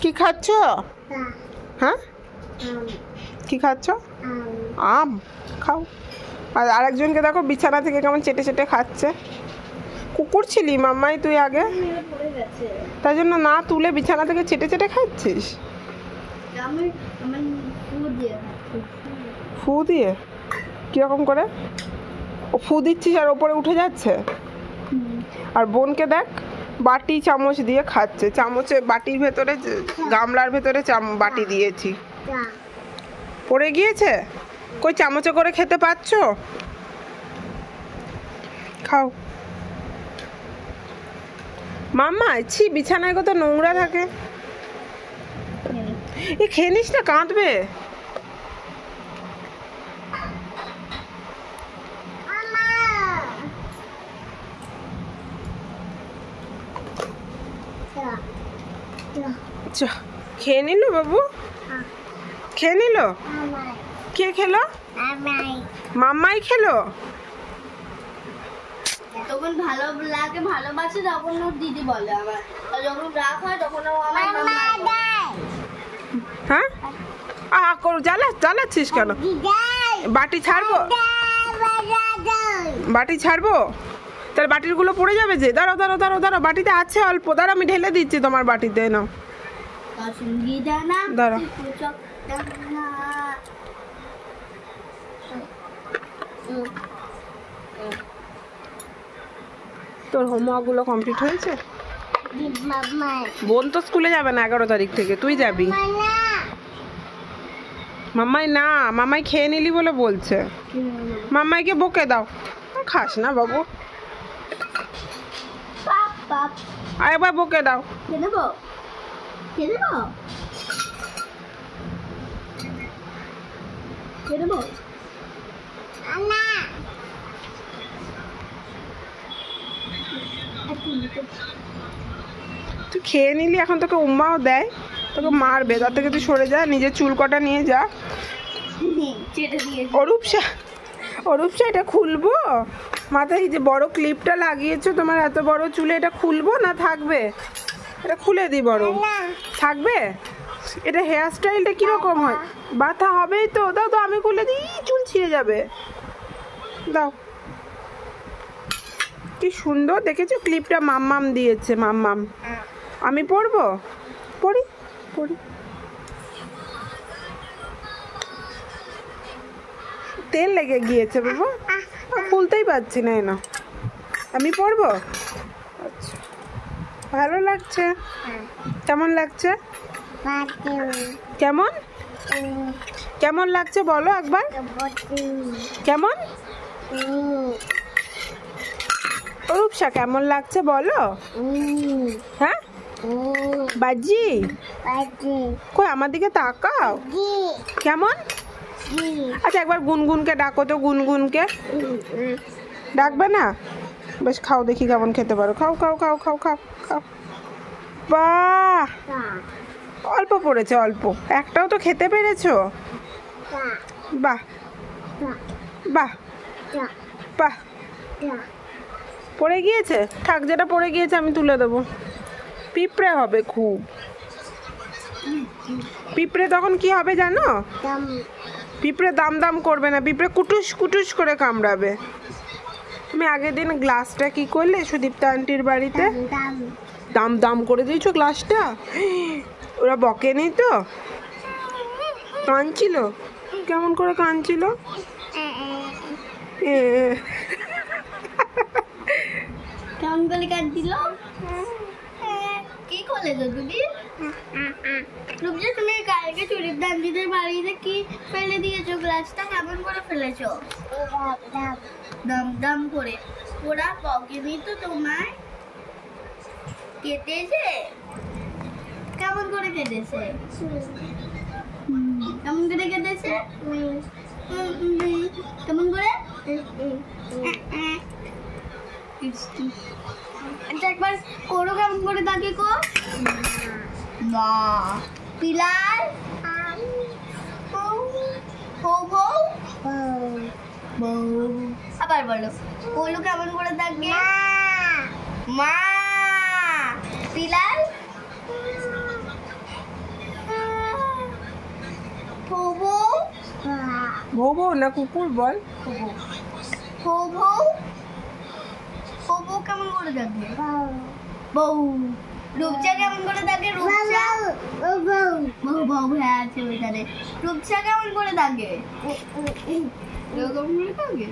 কি খাচ্ছ? হ্যাঁ কি খাচ্ছ? আম খাও। আর আরেকজনকে দেখো বিছানা থেকে কেমন চেটে চেটে খাচ্ছে। কুকুর ছিলি মাম্মাই তুই আগে, তাই জন্য না তুলে বিছানা থেকে চেটে চেটে খাচ্ছিস। ফু দিয়ে কিরকম করে ও ফু দিচ্ছিস আর ওপরে উঠে যাচ্ছে। আর বোনকে দেখ বাটি চামচ দিয়ে খাচ্ছে, চামচে বাটির ভেতরে গামলার ভেতরে বাটি দিয়েছি, পড়ে গিয়েছে। কই চামচে করে খেতে পাচ্ছ? খাও। মাম্মা ছি বিছানায় কত নোংরা থাকে। এ খেয়ে নিস না, কাঁদবে। খেয়ে নিল বাবু, খেয়ে নিল। কে খেলো? মাম্মাই খেলো। যখন ভালো লাগে ভালোবাসে তখন ওর দিদি বলে আমার, আর যখন রাগ হয় তখন ও আমার মাম্মা। হ্যাঁ জ্বালাচ্ছিস কেন? বাটি ছাড়বো, বাটি ছাড়বো। তাহলে বাটিরগুলো পড়ে যাবে যে। দাঁড়াও দাঁড়াও দাঁড়াও দাঁড়াও, বাটিতে আছে অল্প, দাঁড়াও আমি ঢেলে দিচ্ছি তোমার বাটিতে। নাও দাঁড়াও। তোর হোমওয়ার্কগুলো কমপ্লিট হয়েছে? বোন তো স্কুলে যাবে না 11 তারিখ থেকে, তুই যাবি। মাম্মাই না, মাম্মাই খেয়ে নিলি বলে বলছে। মাম্মাইকে বকে দাও। খাস না বাবু, একবার বকে দাও। তুই খেয়ে নিলি, এখন তোকে উম্মাও দেয়, তোকে মারবে। তার থেকে তুই সরে যা, নিজের চুল কটা নিয়ে যা। অরূপসা এটা খুলবো? মাথায় যে বড় ক্লিপটা লাগিয়েছো তোমার এত বড় চুলে, এটা খুলবো না থাকবে? এটা খুলে দি বড়, থাকবে? এটা হেয়ার স্টাইলটা কিরকম হয়? ব্যথা হবেই তো। দাও তো আমি খুলে দিই, চুল ছিঁড়ে যাবে। দাও। কি সুন্দর দেখেছো ক্লিপটা? মাম্মাম দিয়েছে, মাম্মাম। আমি পরবো, পরি পরি। তেল লেগে গিয়েছে বাবা, খুলতেই পারছি না। না আমি পরবো। আচ্ছা ভালো লাগছে। কেমন লাগছে? কেমন কেমন লাগছে বলো একবার। কেমন রূপসা কেমন লাগছে বলো? হ্যাঁ বাজি কই আমার দিকে তাকাও। কেমন? আচ্ছা একবার গুনগুনকে ডাকো তো, গুনগুনকে ডাকবে না? বেশ খাও দেখি কেমন খেতে পারো। খাও খাও খাও খাও খাও খাও। বাহ অল্প পড়েছে, অল্প। একটাও তো খেতে পেরেছো। বাহ বাহ বাহ। পড়ে গিয়েছে, থাক যেটা পড়ে গিয়েছে আমি তুলে দেবো। পিঁপড়ে হবে খুব। পিঁপড়ে তখন কি হবে জানো? পিঁপড়ে দাম দাম করবে না, পিঁপড়ে কুটুস কুটুস করে কামড়াবে। তুমি আগের দিন গ্লাসটা কি করলে সুদীপ্তা আন্টির বাড়িতে? দাম দাম করে দিয়েছো গ্লাসটা। ওরা বকেনি তো? কাঁদছিল? কেমন করে কাঁদছিল? কেমন করে কাঁদছিল? কি করলে তো তুমি? রূপজা তুমি কালকে সুদীপ্তা আন্টিদের বাড়িতে কি ফেলে দিয়েছো? গ্লাসটা কেমন করে ফেলেছো? দাম দাম করে। ওরা বকেনি তো তোমায়? কেটেছে? কেমন করে কেটেছে? কেমন করে কেটেছে? কেমন করে? আচ্ছা একবার করো, কেমন করে তাকে কো। না পিলার আবার বলো, বলো কেমন করে থাকে। মা পিলার বউ বউ বউ বউ না কুকুর বল। বউ বউ বউ বউ কেমন করে ডাকে? বউ। রূপচা কেমন করে ডাকে? রূপচা বউ বউ হ্যাঁ আছে ওইখানে। রূপচা কেমন করে ডাকে? এরকম করে ডাকে।